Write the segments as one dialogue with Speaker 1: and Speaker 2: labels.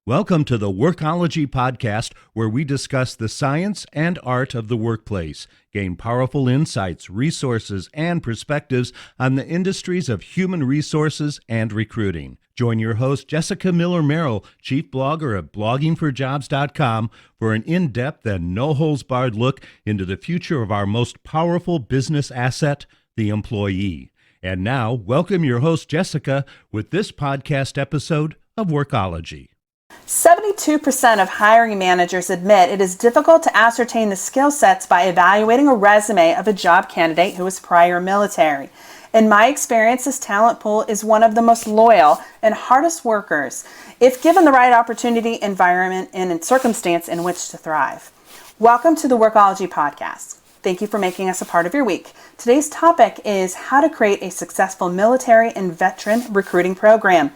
Speaker 1: Welcome to the WORKOLOGY podcast, where we discuss the science and art of the workplace, gain powerful insights, resources, and perspectives on the industries of human resources and recruiting. Join your host, Jessica Miller-Merrill, chief blogger of bloggingforjobs.com, for an in-depth and no-holds-barred look into the future of our most powerful business asset, the employee. And now, welcome your host, Jessica, with this podcast episode of WORKOLOGY.
Speaker 2: 72% of hiring managers admit it is difficult to ascertain the skill sets by evaluating a resume of a job candidate who was prior military. In my experience, this talent pool is one of the most loyal and hardest workers if given the right opportunity, environment, and circumstance in which to thrive. Welcome to the WORKOLOGY podcast. Thank you for making us a part of your week. Today's topic is how to create a successful military and veteran recruiting program.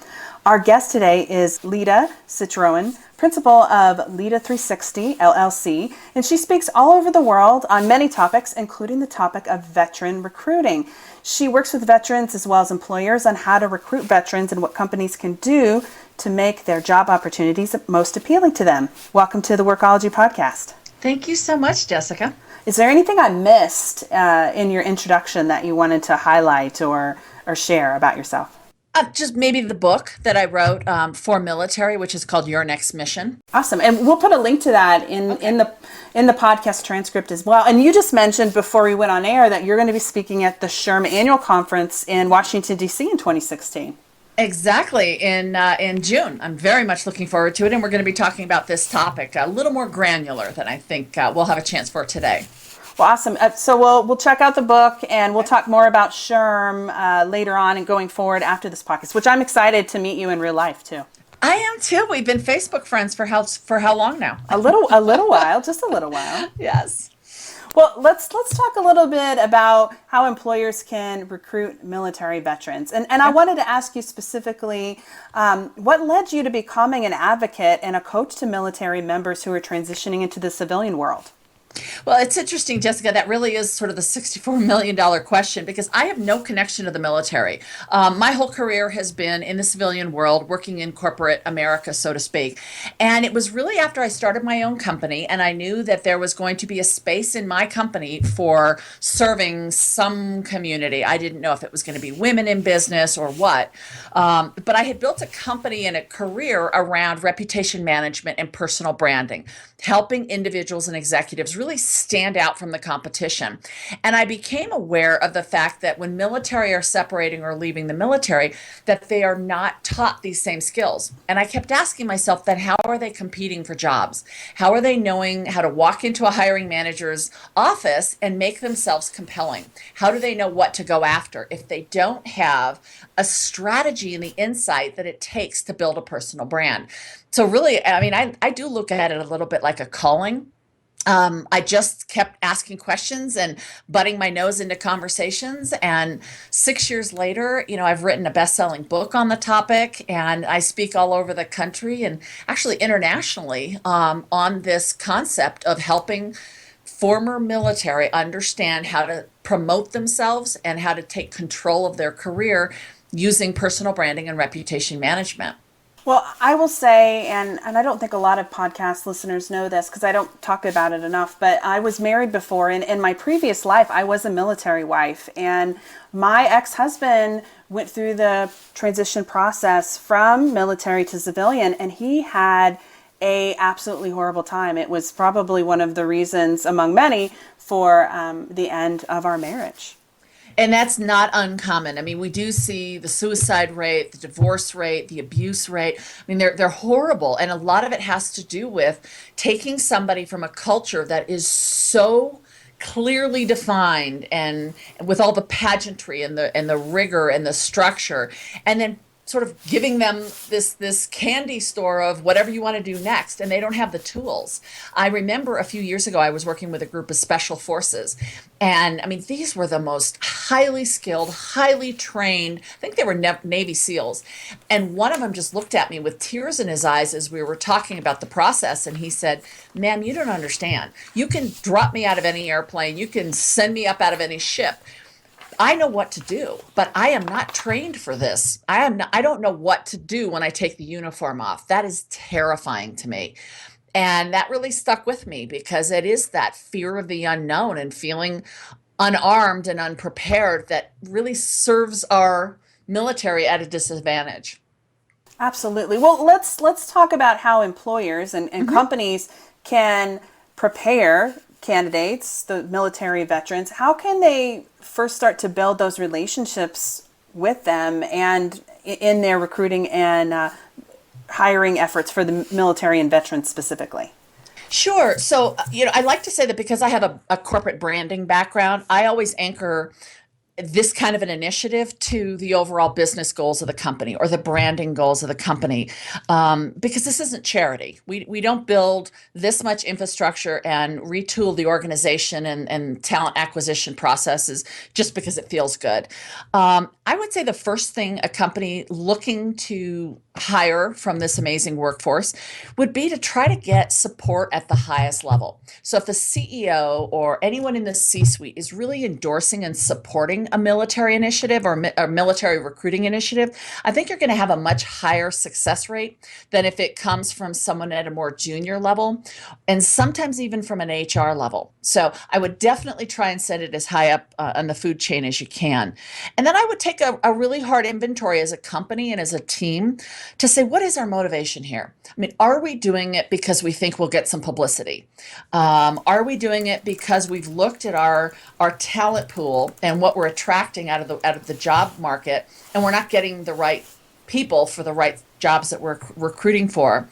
Speaker 2: Our guest today is Lita Citroen, principal of Lita 360 LLC, and she speaks all over the world on many topics, including the topic of veteran recruiting. She works with veterans as well as employers on how to recruit veterans and what companies can do to make their job opportunities most appealing to them. Welcome to the WORKOLOGY podcast.
Speaker 3: Thank you so much, Jessica.
Speaker 2: Is there anything I missed in your introduction that you wanted to highlight or share about yourself?
Speaker 3: Just maybe the book that I wrote for military, which is called Your Next Mission.
Speaker 2: Awesome. And we'll put a link to that in the podcast transcript as well. And you just mentioned before we went on air that you're going to be speaking at the SHRM annual conference in Washington, D.C. in 2016.
Speaker 3: Exactly, in June. I'm very much looking forward to it, and we're going to be talking about this topic a little more granular than I think we'll have a chance for today.
Speaker 2: Well, awesome. So we'll check out the book, and we'll talk more about SHRM later on and going forward after this podcast, which I'm excited to meet you in real life too.
Speaker 3: I am too. We've been Facebook friends for how long now?
Speaker 2: A little while, just a little while.
Speaker 3: Yes.
Speaker 2: Well, let's talk a little bit about how employers can recruit military veterans. And I wanted to ask you specifically, what led you to becoming an advocate and a coach to military members who are transitioning into the civilian world?
Speaker 3: Well, it's interesting, Jessica. That really is sort of the $64 million question, because I have no connection to the military. My whole career has been in the civilian world, working in corporate America, so to speak. And it was really after I started my own company and I knew that there was going to be a space in my company for serving some community. I didn't know if it was going to be women in business or what. But I had built a company and a career around reputation management and personal branding, helping individuals and executives really stand out from the competition. And I became aware of the fact that when military are separating or leaving the military, that they are not taught these same skills. And I kept asking myself that, how are they competing for jobs? How are they knowing how to walk into a hiring manager's office and make themselves compelling? How do they know what to go after if they don't have a strategy and the insight that it takes to build a personal brand? So really, I mean, I do look at it a little bit like a calling. I just kept asking questions and butting my nose into conversations. And 6 years later, I've written a best-selling book on the topic, and I speak all over the country and actually internationally on this concept of helping former military understand how to promote themselves and how to take control of their career using personal branding and reputation management.
Speaker 2: Well, I will say, and I don't think a lot of podcast listeners know this because I don't talk about it enough, but I was married before, and in my previous life, I was a military wife, and my ex-husband went through the transition process from military to civilian, and he had a absolutely horrible time. It was probably one of the reasons, among many, for the end of our marriage.
Speaker 3: And that's not uncommon. I mean, we do see the suicide rate, the divorce rate, the abuse rate. I mean, they're horrible. And a lot of it has to do with taking somebody from a culture that is so clearly defined and with all the pageantry and the rigor and the structure, and then sort of giving them this candy store of whatever you want to do next, and they don't have the tools. I remember a few years ago, I was working with a group of special forces, and I mean, these were the most highly skilled, highly trained, I think they were Navy SEALs, and one of them just looked at me with tears in his eyes as we were talking about the process, and he said, "Ma'am, you don't understand. You can drop me out of any airplane, you can send me up out of any ship. I know what to do, but I am not trained for this. I don't know what to do when I take the uniform off. That is terrifying to me. And that really stuck with me because it is that fear of the unknown and feeling unarmed and unprepared that really serves our military at a disadvantage.
Speaker 2: Absolutely. Well, let's talk about how employers and companies can prepare candidates, the military veterans. How can they first start to build those relationships with them and in their recruiting and hiring efforts for the military and veterans specifically?
Speaker 3: Sure. So, I like to say that because I have a corporate branding background, I always anchor this kind of an initiative to the overall business goals of the company or the branding goals of the company, because this isn't charity. We don't build this much infrastructure and retool the organization and talent acquisition processes just because it feels good. I would say the first thing a company looking to hire from this amazing workforce would be to try to get support at the highest level. So if the CEO or anyone in the C-suite is really endorsing and supporting a military initiative or a military recruiting initiative, I think you're going to have a much higher success rate than if it comes from someone at a more junior level and sometimes even from an HR level. So I would definitely try and set it as high up on the food chain as you can. And then I would take a really hard inventory as a company and as a team to say, what is our motivation here? I mean, are we doing it because we think we'll get some publicity? Are we doing it because we've looked at our talent pool and what we're attracting out of the job market, and we're not getting the right people for the right jobs that we're recruiting for?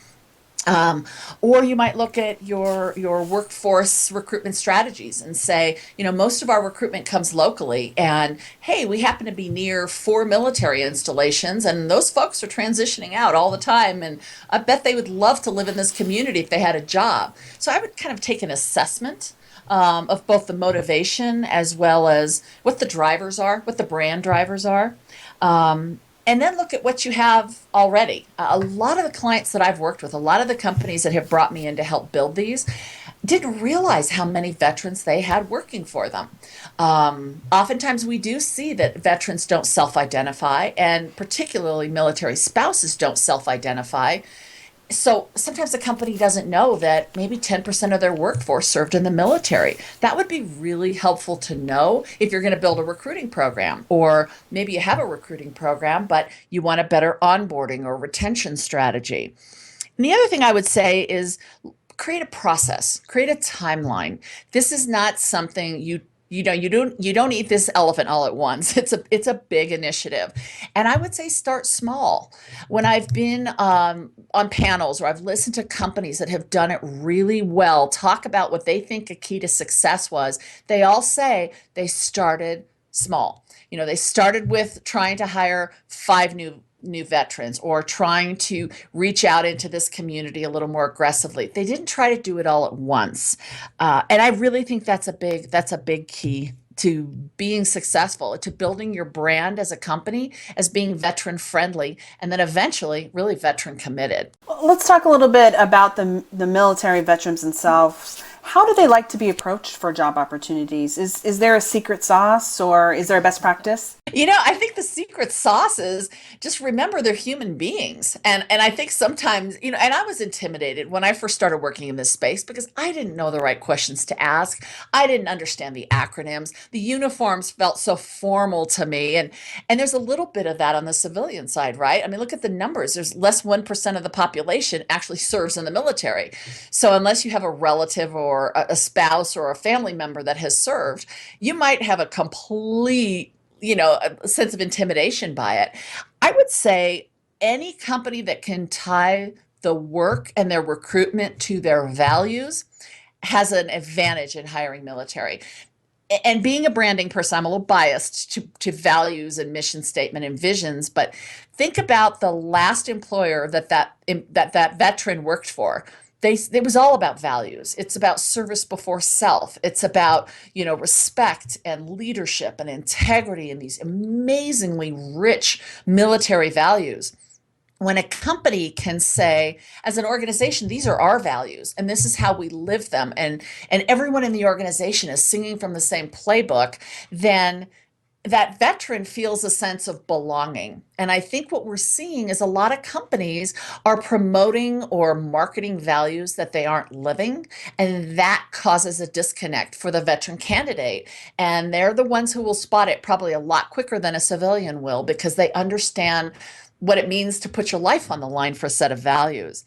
Speaker 3: Or you might look at your workforce recruitment strategies and say, most of our recruitment comes locally, and hey, we happen to be near 4 military installations, and those folks are transitioning out all the time, and I bet they would love to live in this community if they had a job. So I would kind of take an assessment of both the motivation as well as what the drivers are, what the brand drivers are. And then look at what you have already. A lot of the clients that I've worked with, a lot of the companies that have brought me in to help build these, didn't realize how many veterans they had working for them. Oftentimes we do see that veterans don't self-identify, and particularly military spouses don't self-identify. So sometimes the company doesn't know that maybe 10% of their workforce served in the military. That would be really helpful to know if you're going to build a recruiting program, or maybe you have a recruiting program, but you want a better onboarding or retention strategy. And the other thing I would say is create a process, create a timeline. This is not something you don't eat this elephant all at once. It's a big initiative, and I would say start small. When I've been on panels or I've listened to companies that have done it really well talk about what they think a key to success was, they all say they started small. They started with trying to hire 5 new veterans or trying to reach out into this community a little more aggressively. They didn't try to do it all at once. And I really think that's a big key to being successful, to building your brand as a company as being veteran friendly, and then eventually really veteran committed.
Speaker 2: Let's talk a little bit about the military veterans themselves. How do they like to be approached for job opportunities? Is there a secret sauce, or is there a best practice?
Speaker 3: I think the secret sauce is just remember they're human beings. And I think sometimes, and I was intimidated when I first started working in this space because I didn't know the right questions to ask. I didn't understand the acronyms. The uniforms felt so formal to me. And there's a little bit of that on the civilian side, right? I mean, look at the numbers. There's less 1% of the population actually serves in the military. So unless you have a relative or a spouse or a family member that has served, you might have a complete a sense of intimidation by it. I would say any company that can tie the work and their recruitment to their values has an advantage in hiring military. And being a branding person, I'm a little biased to values and mission statement and visions, but think about the last employer that veteran worked for. It was all about values. It's about service before self. It's about, respect and leadership and integrity and these amazingly rich military values. When a company can say, as an organization, these are our values and this is how we live them, and everyone in the organization is singing from the same playbook, then that veteran feels a sense of belonging. And I think what we're seeing is a lot of companies are promoting or marketing values that they aren't living. And that causes a disconnect for the veteran candidate. And they're the ones who will spot it probably a lot quicker than a civilian will, because they understand what it means to put your life on the line for a set of values.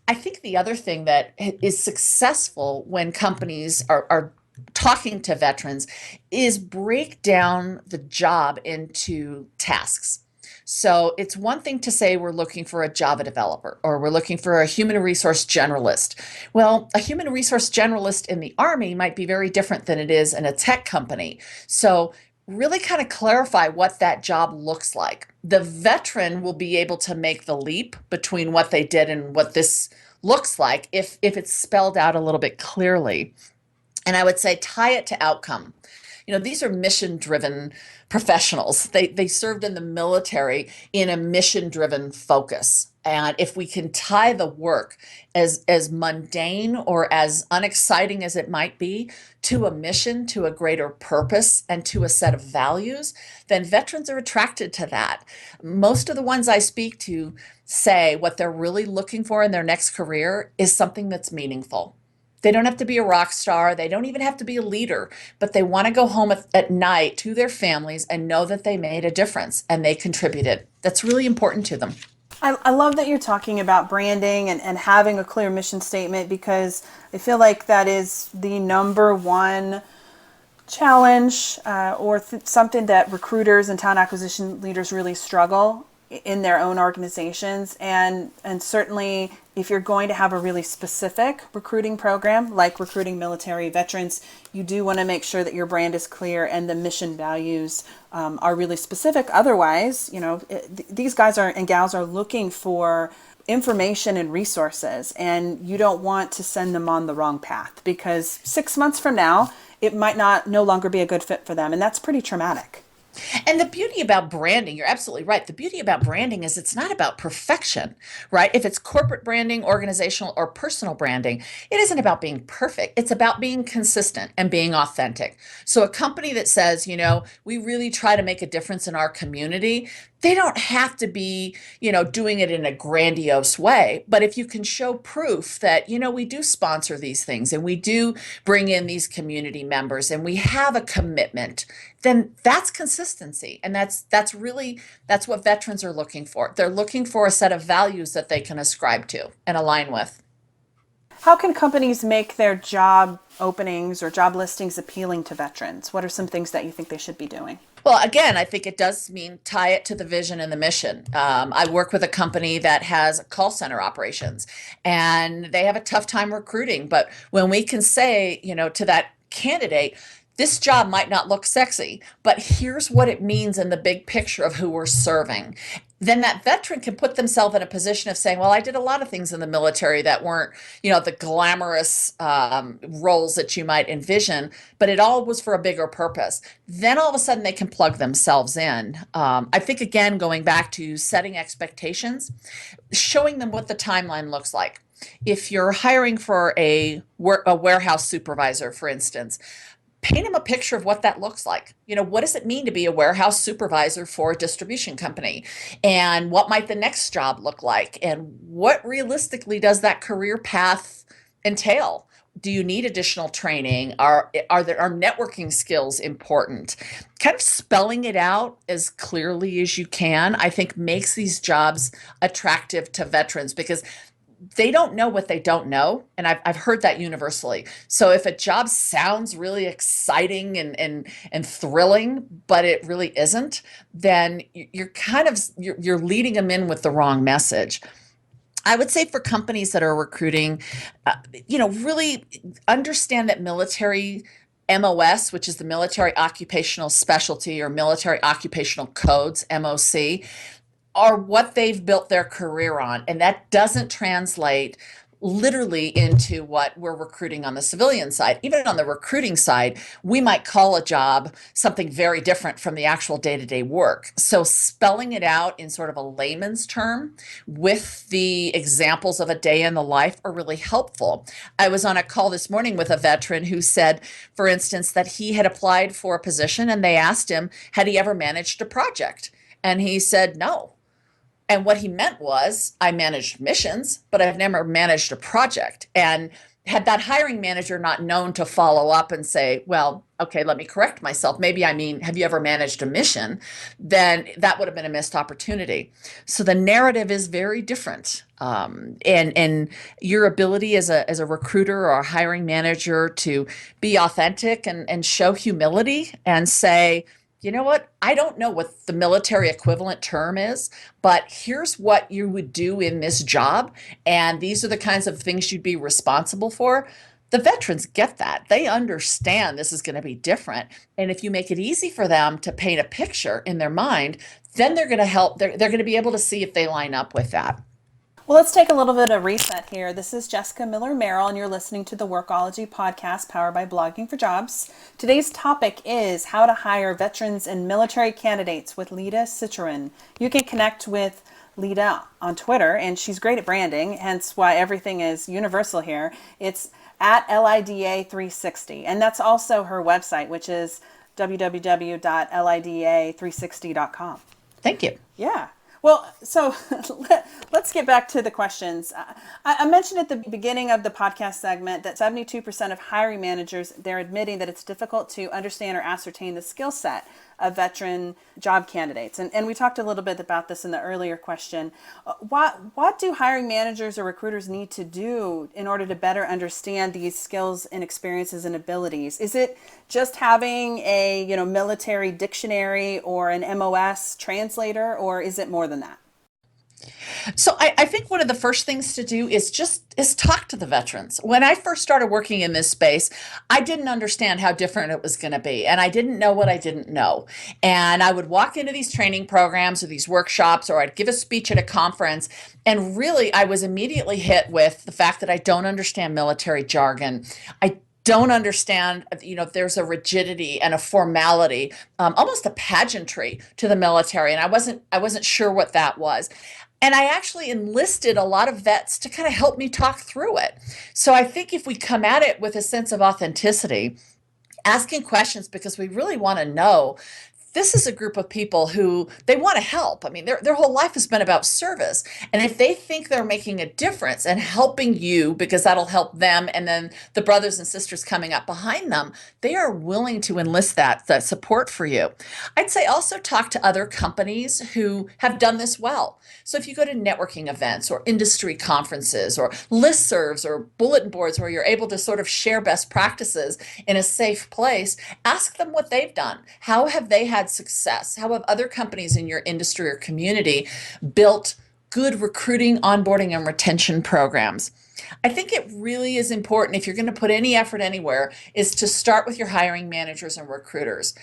Speaker 3: I think the other thing that is successful when companies are talking to veterans is break down the job into tasks. So it's one thing to say we're looking for a Java developer or we're looking for a human resource generalist. Well, a human resource generalist in the Army might be very different than it is in a tech company. So really kind of clarify what that job looks like. The veteran will be able to make the leap between what they did and what this looks like if it's spelled out a little bit clearly. And I would say tie it to outcome. These are mission-driven professionals. They served in the military in a mission-driven focus. And if we can tie the work, as mundane or as unexciting as it might be, to a mission, to a greater purpose, and to a set of values, then veterans are attracted to that. Most of the ones I speak to say what they're really looking for in their next career is something that's meaningful. They don't have to be a rock star. They don't even have to be a leader, but they want to go home at night to their families and know that they made a difference and they contributed. That's really important to them.
Speaker 2: I love that you're talking about branding and having a clear mission statement, because I feel like that is the number one challenge or something that recruiters and talent acquisition leaders really struggle in their own organizations. And certainly if you're going to have a really specific recruiting program like recruiting military veterans, you do want to make sure that your brand is clear and the mission values are really specific. Otherwise, these guys and gals are looking for information and resources, and you don't want to send them on the wrong path, because 6 months from now, it might no longer be a good fit for them. And that's pretty traumatic.
Speaker 3: And the beauty about branding, you're absolutely right. The beauty about branding is it's not about perfection, right? If it's corporate branding, organizational, or personal branding, it isn't about being perfect. It's about being consistent and being authentic. So a company that says, we really try to make a difference in our community, they don't have to be, doing it in a grandiose way. But if you can show proof that, we do sponsor these things and we do bring in these community members and we have a commitment, then that's consistency. And that's what veterans are looking for. They're looking for a set of values that they can ascribe to and align with.
Speaker 2: How can companies make their job openings or job listings appealing to veterans? What are some things that you think they should be doing?
Speaker 3: Well, again, I think it does mean tie it to the vision and the mission. I work with a company that has call center operations, and they have a tough time recruiting. But when we can say, to that candidate, this job might not look sexy, but here's what it means in the big picture of who we're serving, then that veteran can put themselves in a position of saying, well, I did a lot of things in the military that weren't, the glamorous roles that you might envision, but it all was for a bigger purpose. Then all of a sudden they can plug themselves in. I think, again, going back to setting expectations, showing them what the timeline looks like. If you're hiring for a warehouse supervisor, for instance, paint them a picture of what that looks like. What does it mean to be a warehouse supervisor for a distribution company? And what might the next job look like? And what realistically does that career path entail? Do you need additional training? Are networking skills important? Kind of spelling it out as clearly as you can, I think, makes these jobs attractive to veterans, because they don't know what they don't know. And I've heard that universally. So if a job sounds really exciting and thrilling, but it really isn't, then you're leading them in with the wrong message. I would say for companies that are recruiting, really understand that military MOS, which is the Military Occupational Specialty or Military Occupational Codes, MOC, are what they've built their career on. And that doesn't translate literally into what we're recruiting on the civilian side. Even on the recruiting side, we might call a job something very different from the actual day-to-day work. So spelling it out in sort of a layman's term with the examples of a day in the life are really helpful. I was on a call this morning with a veteran who said, for instance, that he had applied for a position and they asked him, had he ever managed a project? And he said, no. And what he meant was, I managed missions, but I've never managed a project. And had that hiring manager not known to follow up and say, well, okay, let me correct myself. Maybe I mean, have you ever managed a mission? Then that would have been a missed opportunity. So the narrative is very different. And your ability as a recruiter or a hiring manager to be authentic and show humility and say, you know what? I don't know what the military equivalent term is, but here's what you would do in this job. And these are the kinds of things you'd be responsible for. The veterans get that. They understand this is going to be different. And if you make it easy for them to paint a picture in their mind, then they're going to help. They're going to be able to see if they line up with that.
Speaker 2: Well, let's take a little bit of reset here. This is Jessica Miller-Merrill, and you're listening to the Workology podcast powered by Blogging for Jobs. Today's topic is how to hire veterans and military candidates with Lita Citron. You can connect with Lita on Twitter, and she's great at branding, hence why everything is universal here. It's at LIDA360, and that's also her website, which is www.lida360.com.
Speaker 3: Thank you.
Speaker 2: Yeah. Well, so let's get back to the questions. I mentioned at the beginning of the podcast segment that 72% of hiring managers, they're admitting that it's difficult to understand or ascertain the skill set of veteran job candidates. And we talked a little bit about this in the earlier question. What do hiring managers or recruiters need to do in order to better understand these skills and experiences and abilities? Is it just having a military dictionary or an MOS translator, or is it more than that?
Speaker 3: So I think one of the first things to do is talk to the veterans. When I first started working in this space, I didn't understand how different it was going to be. And I didn't know what I didn't know. And I would walk into these training programs or these workshops, or I'd give a speech at a conference. And really, I was immediately hit with the fact that I don't understand military jargon. I don't understand, there's a rigidity and a formality, almost a pageantry to the military. And I wasn't sure what that was. And I actually enlisted a lot of vets to kind of help me talk through it. So I think if we come at it with a sense of authenticity, asking questions because we really want to know, this is a group of people who they want to help. I mean, their whole life has been about service. And if they think they're making a difference and helping you because that'll help them and then the brothers and sisters coming up behind them, they are willing to enlist that support for you. I'd say also talk to other companies who have done this well. So if you go to networking events or industry conferences or listservs or bulletin boards where you're able to sort of share best practices in a safe place, ask them what they've done. How have they had success? How have other companies in your industry or community built good recruiting, onboarding, and retention programs? I think it really is important, if you're going to put any effort anywhere, is to start with your hiring managers and recruiters.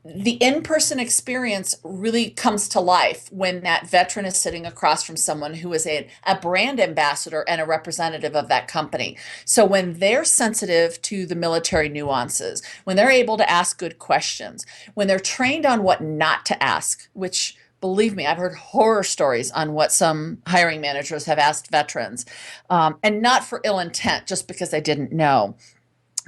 Speaker 3: The in-person experience really comes to life when that veteran is sitting across from someone who is a brand ambassador and a representative of that company. So when they're sensitive to the military nuances, when they're able to ask good questions, when they're trained on what not to ask, which, believe me, I've heard horror stories on what some hiring managers have asked veterans, and not for ill intent, just because they didn't know.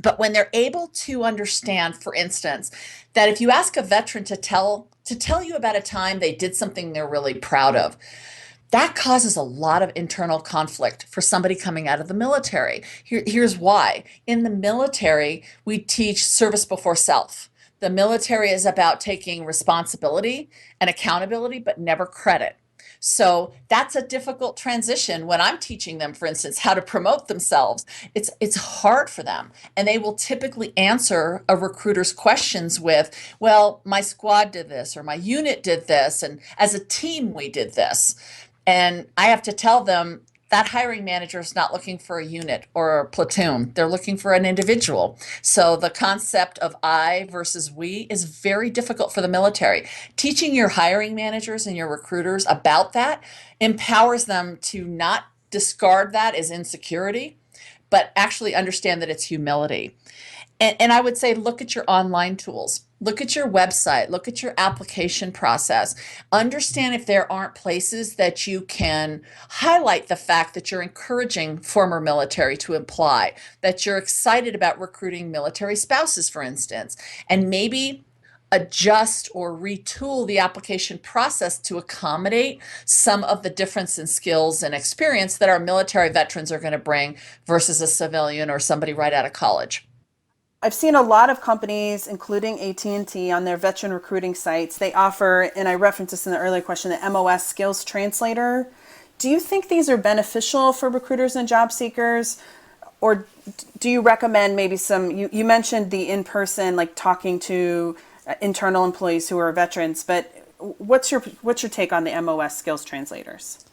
Speaker 3: But when they're able to understand, for instance, that if you ask a veteran to tell you about a time they did something they're really proud of, that causes a lot of internal conflict for somebody coming out of the military. Here's why. In the military, we teach service before self. The military is about taking responsibility and accountability, but never credit. So that's a difficult transition when I'm teaching them, for instance, how to promote themselves. It's hard for them. And they will typically answer a recruiter's questions with, well, my squad did this, or my unit did this, and as a team, we did this. And I have to tell them, that hiring manager is not looking for a unit or a platoon. They're looking for an individual. So the concept of I versus we is very difficult for the military. Teaching your hiring managers and your recruiters about that empowers them to not discard that as insecurity, but actually understand that it's humility. And I would say, look at your online tools, look at your website, look at your application process, understand if there aren't places that you can highlight the fact that you're encouraging former military to apply, that you're excited about recruiting military spouses, for instance, and maybe adjust or retool the application process to accommodate some of the difference in skills and experience that our military veterans are going to bring versus a civilian or somebody right out of college.
Speaker 2: I've seen a lot of companies, including AT&T, on their veteran recruiting sites. They offer, and I referenced this in the earlier question, the MOS Skills Translator. Do you think these are beneficial for recruiters and job seekers? Or do you recommend maybe some, you mentioned the in-person, like talking to internal employees who are veterans, but what's your take on the MOS Skills Translators?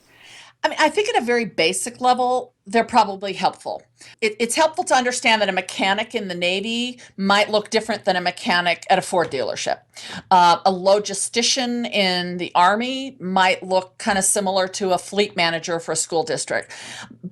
Speaker 3: I mean, I think at a very basic level, they're probably helpful. It's helpful to understand that a mechanic in the Navy might look different than a mechanic at a Ford dealership. A logistician in the Army might look kind of similar to a fleet manager for a school district.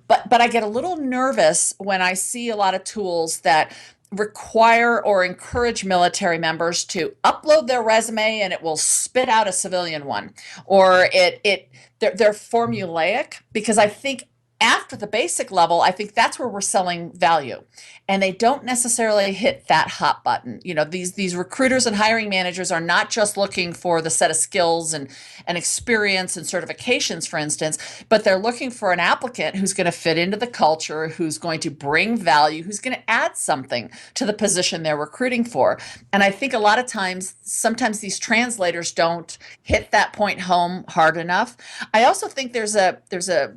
Speaker 3: But I get a little nervous when I see a lot of tools that require or encourage military members to upload their resume and it will spit out a civilian one, or they're formulaic, because I think after the basic level, I think that's where we're selling value, and they don't necessarily hit that hot button. You know, these recruiters and hiring managers are not just looking for the set of skills and experience and certifications, for instance, but they're looking for an applicant who's going to fit into the culture, who's going to bring value, who's going to add something to the position they're recruiting for. And I think a lot of times, sometimes these translators don't hit that point home hard enough. I also think there's a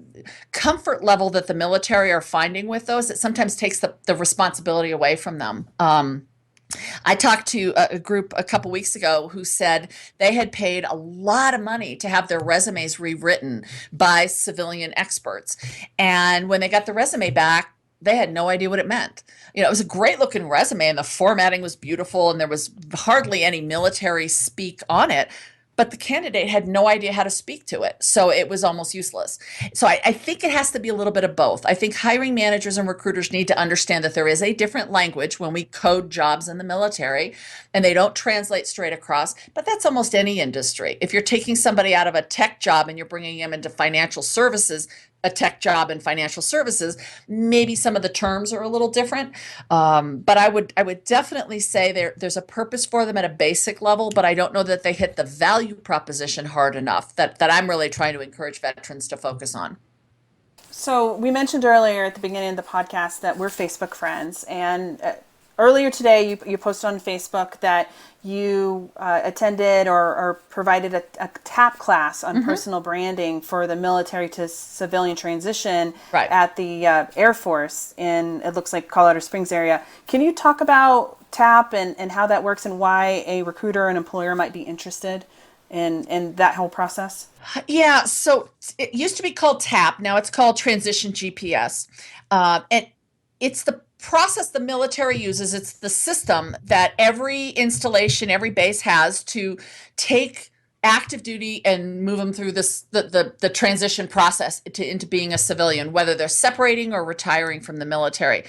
Speaker 3: comfort level that the military are finding with those that sometimes takes the responsibility away from them. I talked to a group a couple weeks ago who said they had paid a lot of money to have their resumes rewritten by civilian experts. And when they got the resume back, they had no idea what it meant. You know, it was a great looking resume and the formatting was beautiful and there was hardly any military speak on it, but the candidate had no idea how to speak to it. So it was almost useless. So I think it has to be a little bit of both. I think hiring managers and recruiters need to understand that there is a different language when we code jobs in the military, and they don't translate straight across, but that's almost any industry. If you're taking somebody out of a tech job and you're bringing them into financial services, a tech job in financial services, maybe some of the terms are a little different. But I would definitely say there's a purpose for them at a basic level, but I don't know that they hit the value proposition hard enough that I'm really trying to encourage veterans to focus on.
Speaker 2: So we mentioned earlier at the beginning of the podcast that we're Facebook friends, and earlier today you posted on Facebook that you attended or provided a TAP class on personal branding for the military to civilian transition at the Air Force in, it looks like, Colorado Springs area. Can you talk about TAP and how that works and why a recruiter and employer might be interested in that whole process?
Speaker 3: Yeah, so it used to be called TAP. Now it's called Transition GPS. And it's the process the military uses. It's the system that every installation, every base has to take active duty and move them through the transition process into being a civilian, whether they're separating or retiring from the military.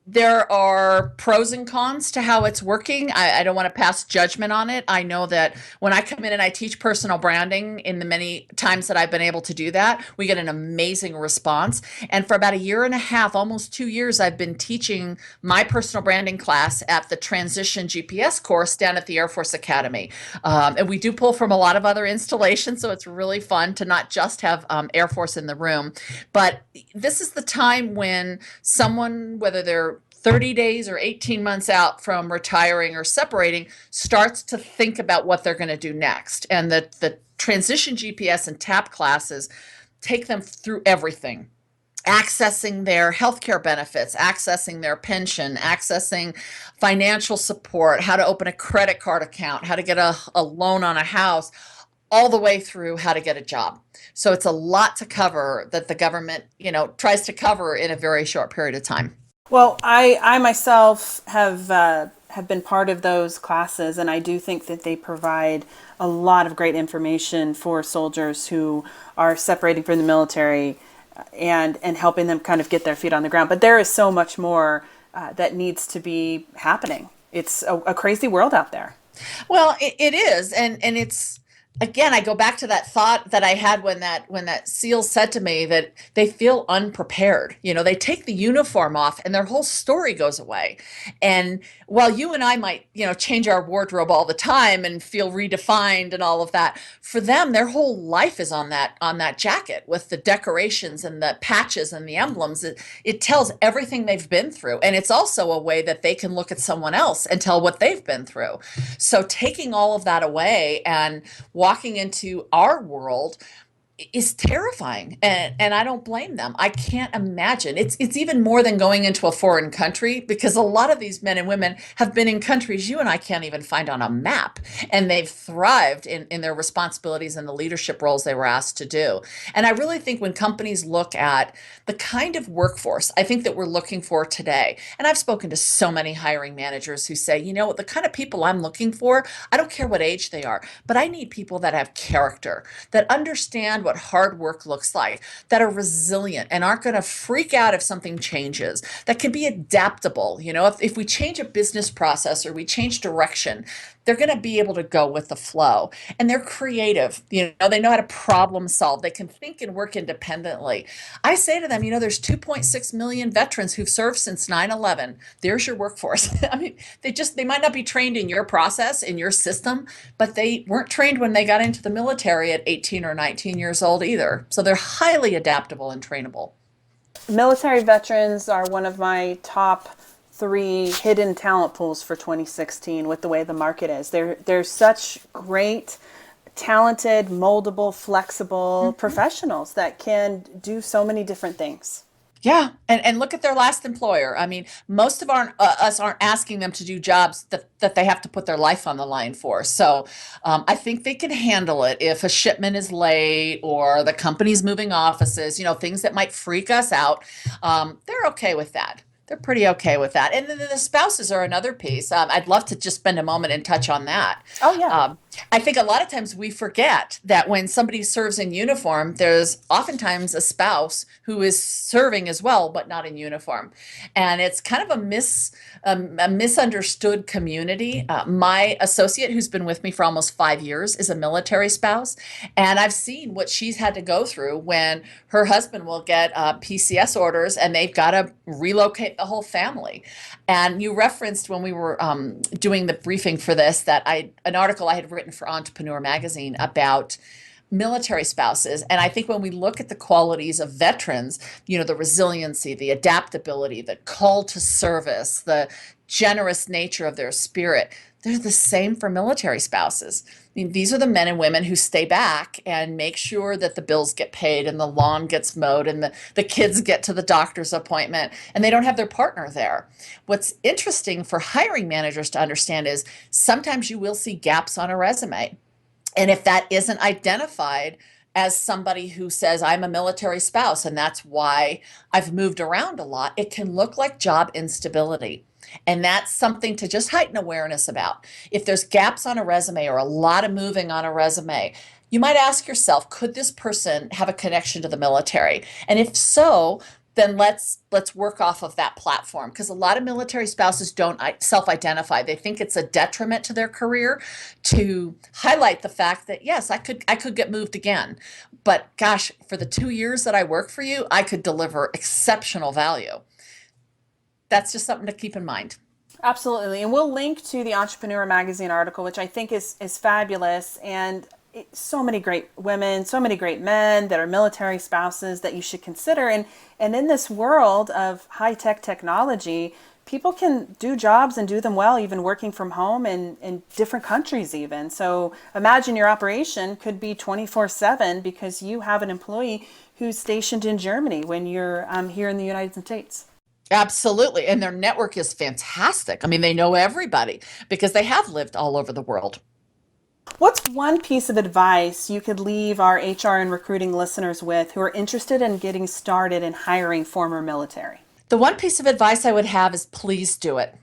Speaker 3: There are pros and cons to how it's working. I don't want to pass judgment on it. I know that when I come in and I teach personal branding, in the many times that I've been able to do that, we get an amazing response. And for about a year and a half, almost 2 years, I've been teaching my personal branding class at the Transition GPS course down at the Air Force Academy. And we do pull from a lot of other installations, so it's really fun to not just have Air Force in the room. But this is the time when someone, whether they're 30 days or 18 months out from retiring or separating, starts to think about what they're going to do next. And the Transition GPS and TAP classes take them through everything. Accessing their healthcare benefits, accessing their pension, accessing financial support, how to open a credit card account, how to get a loan on a house, all the way through how to get a job. So it's a lot to cover that the government, tries to cover in a very short period of time.
Speaker 2: Well, I myself have been part of those classes, and I do think that they provide a lot of great information for soldiers who are separating from the military. and helping them kind of get their feet on the ground. But there is so much more that needs to be happening. It's a crazy world out there.
Speaker 3: Well, it is, and it's, again, I go back to that thought that I had when that SEAL said to me that they feel unprepared. They take the uniform off and their whole story goes away. And while you and I might, change our wardrobe all the time and feel redefined and all of that, for them, their whole life is on that jacket with the decorations and the patches and the emblems. It tells everything they've been through. And it's also a way that they can look at someone else and tell what they've been through. So taking all of that away and walking into our world is terrifying, and I don't blame them. I can't imagine. It's even more than going into a foreign country, because a lot of these men and women have been in countries you and I can't even find on a map, and they've thrived in their responsibilities and the leadership roles they were asked to do. And I really think when companies look at the kind of workforce I think that we're looking for today, and I've spoken to so many hiring managers who say, the kind of people I'm looking for, I don't care what age they are, but I need people that have character, that understand what hard work looks like, that are resilient and aren't going to freak out if something changes, that can be adaptable. If we change a business process or we change direction, they're going to be able to go with the flow, and they're creative. They know how to problem solve. They can think and work independently. I say to them, there's 2.6 million veterans who've served since 9/11. There's your workforce. I mean, they might not be trained in your process, in your system, but they weren't trained when they got into the military at 18 or 19 years old either. So they're highly adaptable and trainable.
Speaker 2: Military veterans are one of my top 3 hidden talent pools for 2016 with the way the market is. They're such great, talented, moldable, flexible professionals that can do so many different things.
Speaker 3: Yeah, and look at their last employer. I mean, most of us aren't asking them to do jobs that they have to put their life on the line for. So I think they can handle it if a shipment is late or the company's moving offices, things that might freak us out. They're okay with that. They're pretty okay with that. And then the spouses are another piece. I'd love to just spend a moment and touch on that.
Speaker 2: Oh, yeah.
Speaker 3: I think a lot of times we forget that when somebody serves in uniform, there's oftentimes a spouse who is serving as well, but not in uniform. And it's kind of a misunderstood community. My associate, who's been with me for almost 5 years, is a military spouse. And I've seen what she's had to go through when her husband will get PCS orders and they've got to relocate the whole family. And you referenced when we were doing the briefing for this that an article I had written for Entrepreneur Magazine about military spouses. And I think when we look at the qualities of veterans, the resiliency, the adaptability, the call to service, the generous nature of their spirit, they're the same for military spouses. I mean, these are the men and women who stay back and make sure that the bills get paid and the lawn gets mowed and the kids get to the doctor's appointment and they don't have their partner there. What's interesting for hiring managers to understand is sometimes you will see gaps on a resume. And if that isn't identified as somebody who says, I'm a military spouse and that's why I've moved around a lot, it can look like job instability. And that's something to just heighten awareness about. If there's gaps on a resume or a lot of moving on a resume, you might ask yourself, could this person have a connection to the military? And if so, then let's work off of that platform, because a lot of military spouses don't self-identify. They think it's a detriment to their career to highlight the fact that, yes, I could get moved again. But gosh, for the 2 years that I work for you, I could deliver exceptional value. That's just something to keep in mind.
Speaker 2: Absolutely. And we'll link to the Entrepreneur Magazine article, which I think is fabulous. And so many great women, so many great men that are military spouses that you should consider. And in this world of high-tech technology, people can do jobs and do them well, even working from home in different countries even. So imagine your operation could be 24/7 because you have an employee who's stationed in Germany when you're here in the United States.
Speaker 3: Absolutely. And their network is fantastic. I mean, they know everybody because they have lived all over the world.
Speaker 2: What's one piece of advice you could leave our HR and recruiting listeners with who are interested in getting started in hiring former military?
Speaker 3: The one piece of advice I would have is please do it.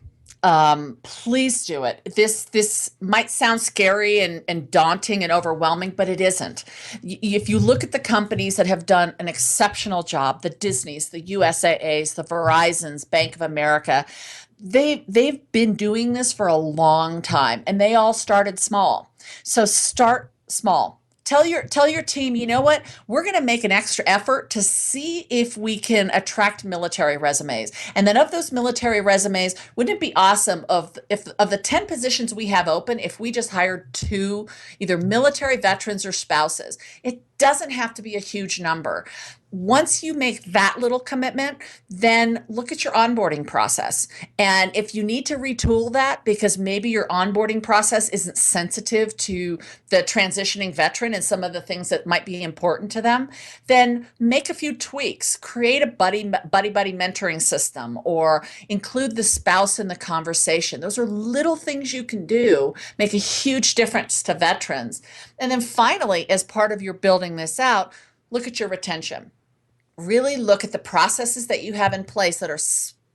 Speaker 3: Please do it. This might sound scary and daunting and overwhelming, but it isn't. If you look at the companies that have done an exceptional job, the Disneys, the USAAs, the Verizons, Bank of America, they've been doing this for a long time, and they all started small. So start small. Tell your team, you know what? We're going to make an extra effort to see if we can attract military resumes. And then of those military resumes, wouldn't it be awesome if of the 10 positions we have open, if we just hired 2 either military veterans or spouses? It doesn't have to be a huge number. Once you make that little commitment, then look at your onboarding process. And if you need to retool that because maybe your onboarding process isn't sensitive to the transitioning veteran and some of the things that might be important to them, then make a few tweaks. Create a buddy mentoring system, or include the spouse in the conversation. Those are little things you can do, make a huge difference to veterans. And then finally, as part of your building this out, look at your retention. Really look at the processes that you have in place that are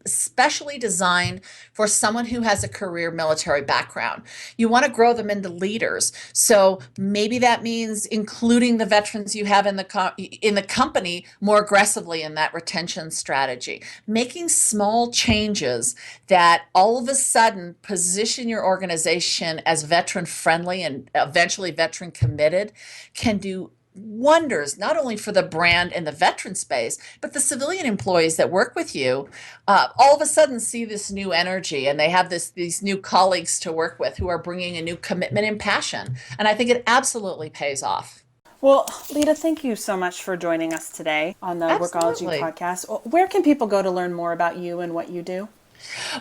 Speaker 3: especially designed for someone who has a career military background. You want to grow them into leaders. So maybe that means including the veterans you have in the company more aggressively in that retention strategy. Making small changes that all of a sudden position your organization as veteran friendly and eventually veteran committed can do wonders, not only for the brand and the veteran space, but the civilian employees that work with you all of a sudden see this new energy, and they have these new colleagues to work with who are bringing a new commitment and passion. And I think it absolutely pays off.
Speaker 2: Well, Lita, thank you so much for joining us today on the
Speaker 3: Absolutely.
Speaker 2: Workology podcast. Where can people go to learn more about you and what you do?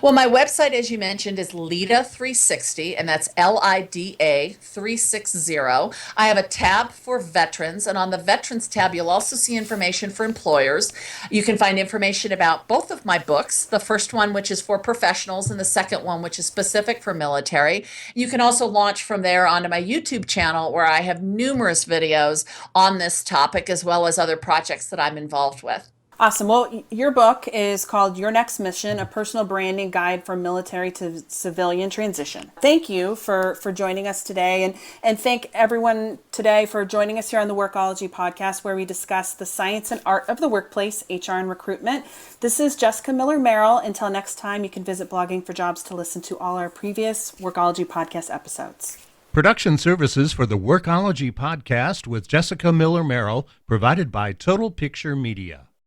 Speaker 3: Well, my website, as you mentioned, is LIDA360, and that's LIDA 360. I have a tab for veterans, and on the veterans tab, you'll also see information for employers. You can find information about both of my books, the first one, which is for professionals, and the second one, which is specific for military. You can also launch from there onto my YouTube channel, where I have numerous videos on this topic, as well as other projects that I'm involved with.
Speaker 2: Awesome. Well, your book is called Your Next Mission, a personal branding guide from military to civilian transition. Thank you for joining us today, and thank everyone today for joining us here on the Workology podcast, where we discuss the science and art of the workplace, HR and recruitment. This is Jessica Miller-Merrill. Until next time, you can visit Blogging for Jobs to listen to all our previous Workology podcast episodes.
Speaker 1: Production services for the Workology podcast with Jessica Miller-Merrill provided by Total Picture Media.